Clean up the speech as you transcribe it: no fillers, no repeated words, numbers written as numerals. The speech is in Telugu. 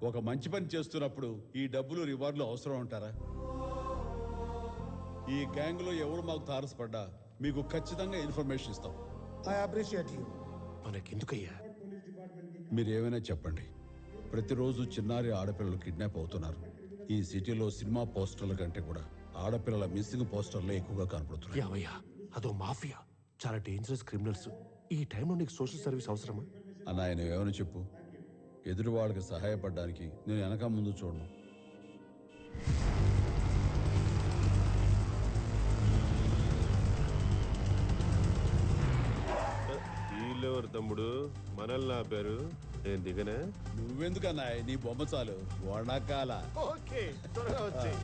ఒక మంచి పని చేస్తున్నప్పుడు ఈ డబ్బులు రివార్డులు అవసరం అంటారా? ఈ గ్యాంగ్ లో ఎవరు మాకు తారసపడ్డా మీకు ఖచ్చితంగా ఇన్ఫర్మేషన్ ఇస్తాం. I appreciate you. మనకెందుకయ్యా? మీరు ఏమైనా చెప్పండి. ప్రతిరోజు చిన్నారి ఆడపిల్లలు కిడ్నాప్ అవుతున్నారు. ఈ సిటీలో సినిమా పోస్టర్ల కంటే కూడా ఆడపిల్లల మిస్సింగ్ పోస్టర్లే ఎక్కువగా కనపడుతున్నాయి. యావయ్యా, అదో మాఫియా, చాలా డేంజరస్ క్రిమినల్స్. ఈ టైంలో నీకు సోషల్ సర్వీస్ అవసరమా? అన్న ఆయన ఏమైనా చెప్పు. ఎదురు వాళ్ళకి సహాయపడడానికి నేను వెనక ముందు చూడను. వీళ్ళెవరు తమ్ముడు? మనల్ని ఆపారు, నేను దిగనా? నువ్వెందుకన్నా నీ బొమ్మ చాలు. వణకాల ఓకే, త్వరగా వచ్చేయ్.